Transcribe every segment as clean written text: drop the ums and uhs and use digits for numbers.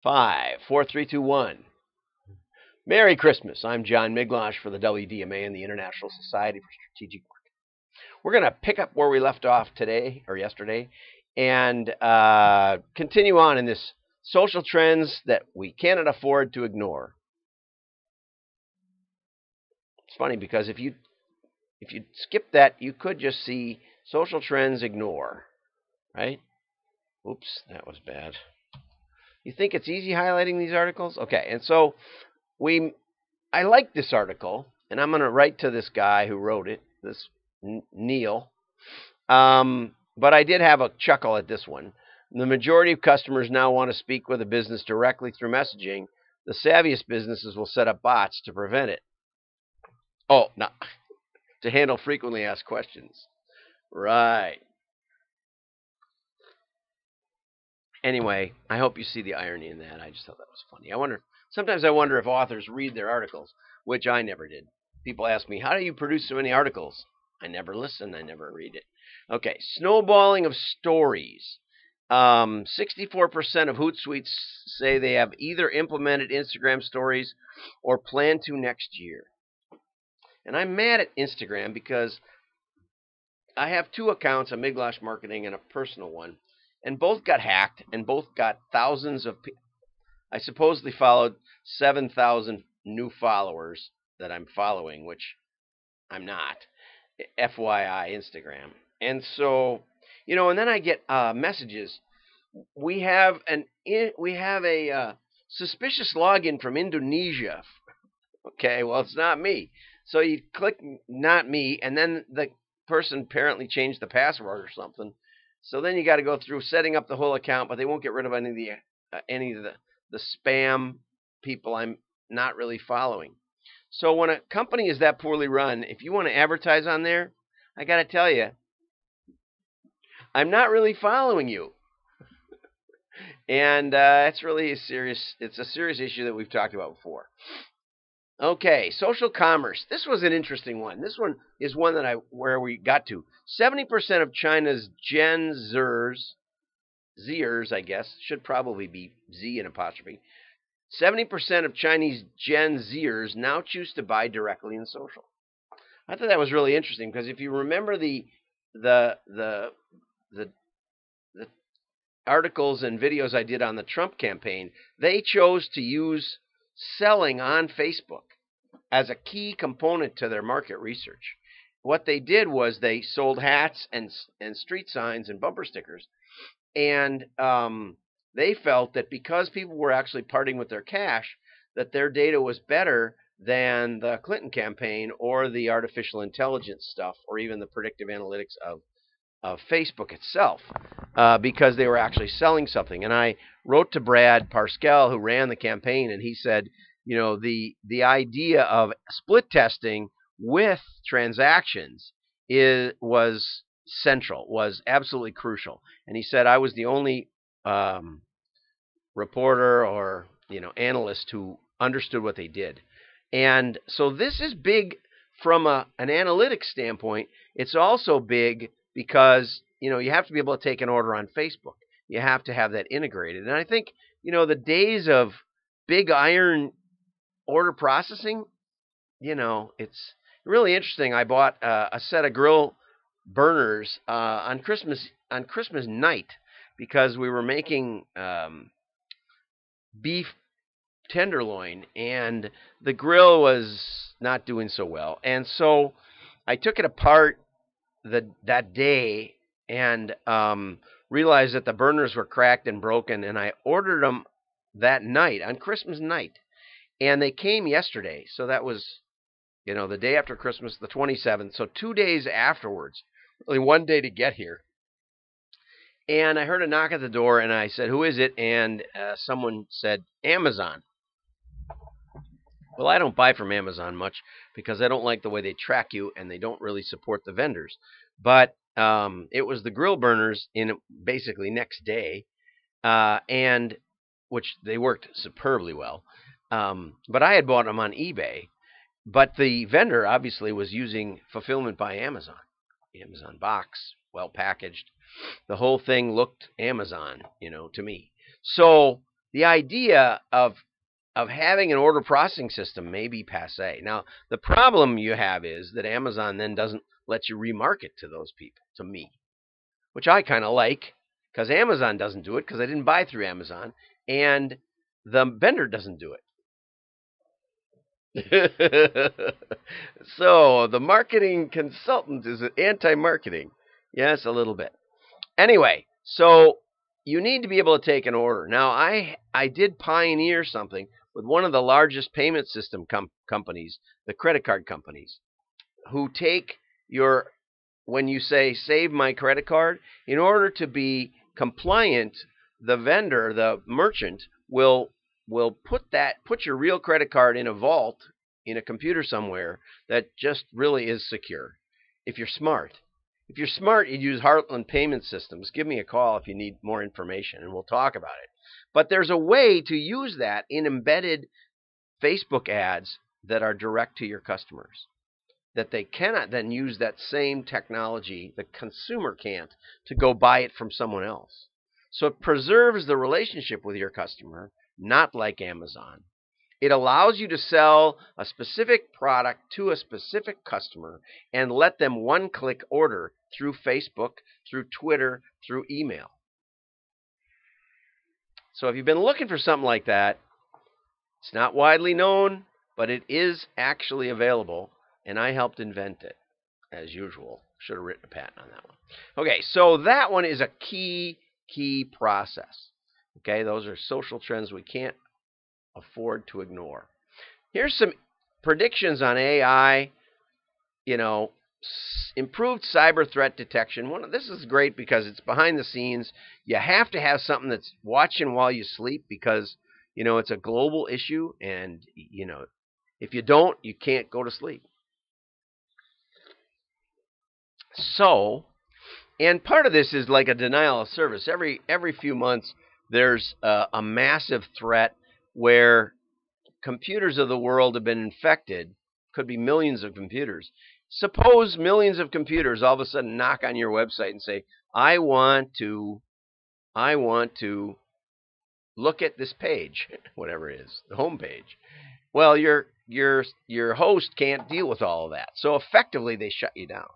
Five, four, three, two, one. Merry Christmas. I'm John Miglosh for the WDMA and the International Society for Strategic Work. We're going to pick up where we left off today or yesterday and continue on in this social trends that we cannot afford to ignore. It's funny because if you skip that, you could just see social trends ignore, right? Oops, that was bad. You think it's easy highlighting these articles? Okay, and so I like this article, and I'm going to write to this guy who wrote it, this Neil. But I did have a chuckle at this one. The majority of customers now want to speak with a business directly through messaging. The savviest businesses will set up bots to prevent it. Oh, no, to handle frequently asked questions. Right. Anyway, I hope you see the irony in that. I just thought that was funny. Sometimes I wonder if authors read their articles, which I never did. People ask me, how do you produce so many articles? I never listen. I never read it. Okay, snowballing of stories. 64% of Hootsuites say they have either implemented Instagram stories or plan to next year. And I'm mad at Instagram because I have two accounts, a Miglosh Marketing and a personal one, and both got hacked and both got thousands of people. I supposedly followed 7,000 new followers that I'm following, which I'm not. FYI, Instagram. And so, and then I get messages. We have a suspicious login from Indonesia. Okay, well, it's not me. So you click not me, and then the person apparently changed the password or something. So then you got to go through setting up the whole account, but they won't get rid of any of the spam people I'm not really following. So when a company is that poorly run, if you want to advertise on there, I got to tell you, I'm not really following you. And it's really a serious issue that we've talked about before. Okay, social commerce. This was an interesting one. This one is one where we got to. 70% of China's Gen Zers, I guess, should probably be Z in apostrophe. 70% of Chinese Gen Zers now choose to buy directly in social. I thought that was really interesting because if you remember the articles and videos I did on the Trump campaign, they chose to use selling on Facebook as a key component to their market research. What they did was they sold hats and street signs and bumper stickers, and they felt that because people were actually parting with their cash, that their data was better than the Clinton campaign or the artificial intelligence stuff or even the predictive analytics of Facebook itself, because they were actually selling something. And I wrote to Brad Parscale, who ran the campaign, and he said, the idea of split testing with transactions was central, was absolutely crucial. And he said I was the only reporter or analyst who understood what they did. And so this is big from an analytics standpoint. It's also big because you have to be able to take an order on Facebook. You have to have that integrated. And I think the days of big iron order processing, it's really interesting. I bought a set of grill burners on Christmas night because we were making beef tenderloin and the grill was not doing so well. And so I took it apart that day and realized that the burners were cracked and broken, and I ordered them that night, on Christmas night. And they came yesterday, so that was, the day after Christmas, the 27th, so 2 days afterwards, really 1 day to get here. And I heard a knock at the door, and I said, who is it? And someone said, Amazon. Well, I don't buy from Amazon much because I don't like the way they track you, and they don't really support the vendors. But it was the grill burners in basically next day, and which they worked superbly well. But I had bought them on eBay. But the vendor obviously was using fulfillment by Amazon. Amazon box, well packaged. The whole thing looked Amazon, to me. So the idea of having an order processing system may be passe. Now, the problem you have is that Amazon then doesn't let you remarket to those people, to me, which I kind of like because Amazon doesn't do it because I didn't buy through Amazon, and the vendor doesn't do it. So the marketing consultant is anti-marketing. Yes, a little bit. Anyway, so you need to be able to take an order. Now, I did pioneer something with one of the largest payment system companies, the credit card companies, who take your, when you say save my credit card, in order to be compliant, the vendor, the merchant, will put your real credit card in a vault in a computer somewhere that just really is secure. If you're smart. If you're smart, you'd use Heartland Payment Systems. Give me a call if you need more information, and we'll talk about it. But there's a way to use that in embedded Facebook ads that are direct to your customers, that they cannot then use that same technology, the consumer can't, to go buy it from someone else. So it preserves the relationship with your customer, not like Amazon. It allows you to sell a specific product to a specific customer and let them one-click order through Facebook, through Twitter, through email. So if you've been looking for something like that, it's not widely known, but it is actually available, and I helped invent it, as usual. Should have written a patent on that one. Okay, so that one is a key process. Okay, those are social trends we can't afford to ignore. Here's some predictions on AI. Improved cyber threat detection. This is great because it's behind the scenes. You have to have something that's watching while you sleep because it's a global issue, and if you don't, you can't go to sleep. So, and part of this is like a denial of service. Every few months, there's a massive threat where computers of the world have been infected. Could be millions of computers. Suppose millions of computers all of a sudden knock on your website and say, I want to look at this page, whatever it is, the home page. Well, your host can't deal with all of that. So effectively they shut you down.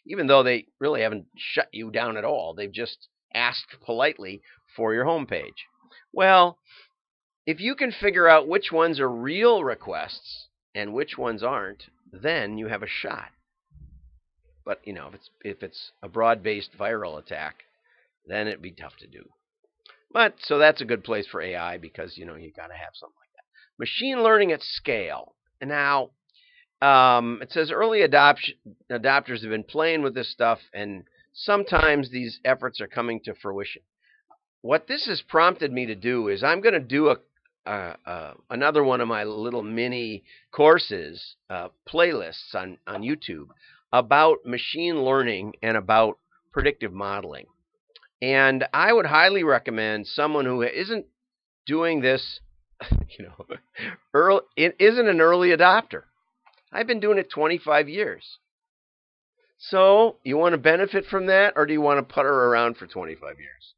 Even though they really haven't shut you down at all. They've just asked politely for your home page. Well, if you can figure out which ones are real requests and which ones aren't, then you have a shot. But if it's a broad-based viral attack, then it'd be tough to do. But so that's a good place for AI because you got to have something like that. Machine learning at scale. And now it says early adopters have been playing with this stuff, and sometimes these efforts are coming to fruition. What this has prompted me to do is I'm going to do another one of my little mini courses, playlists on YouTube about machine learning and about predictive modeling. And I would highly recommend someone who isn't doing this, isn't an early adopter. I've been doing it 25 years. So you want to benefit from that, or do you want to putter around for 25 years?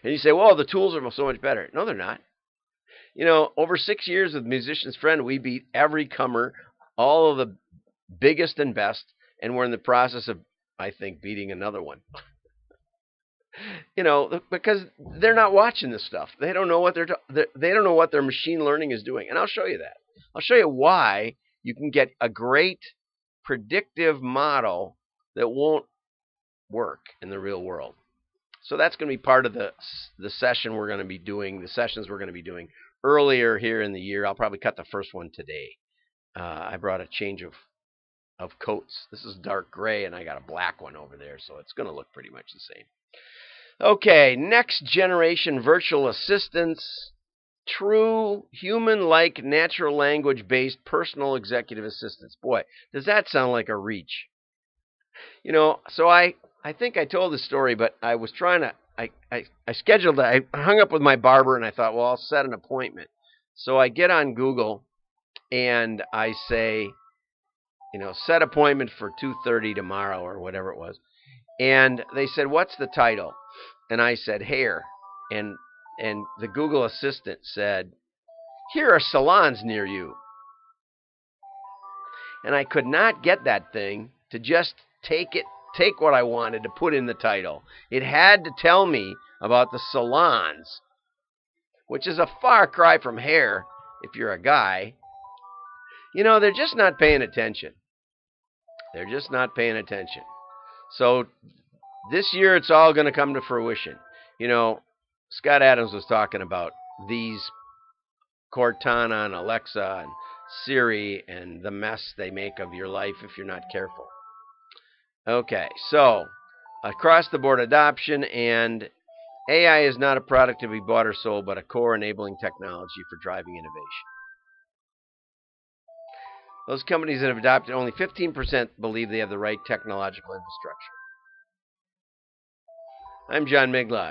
And you say, well, the tools are so much better. No, they're not. Over 6 years with Musician's Friend, we beat every comer, all of the biggest and best, and we're in the process of, I think, beating another one. Because they're not watching this stuff. They don't know what they don't know what their machine learning is doing. And I'll show you that. I'll show you why you can get a great predictive model that won't work in the real world. So that's going to be part of the session we're going to be doing, the sessions we're going to be doing earlier here in the year. I'll probably cut the first one today. I brought a change of coats. This is dark gray, and I got a black one over there, so it's going to look pretty much the same. Okay, next generation virtual assistants. True human-like natural language-based personal executive assistants. Boy, does that sound like a reach. So I think I told this story, but I was trying to, I scheduled, I hung up with my barber, and I thought, well, I'll set an appointment. So I get on Google, and I say, set appointment for 2:30 tomorrow, or whatever it was. And they said, what's the title? And I said, hair. And and the Google Assistant said, "Here are salons near you." And I could not get that thing to just take what I wanted to put in the title. It had to tell me about the salons, which is a far cry from hair if you're a guy. They're just not paying attention. They're just not paying attention. So this year it's all going to come to fruition. Scott Adams was talking about these Cortana and Alexa and Siri and the mess they make of your life if you're not careful. Okay, so across the board adoption, and AI is not a product to be bought or sold, but a core enabling technology for driving innovation. Those companies that have adopted, only 15% believe they have the right technological infrastructure. I'm John Miglautsch.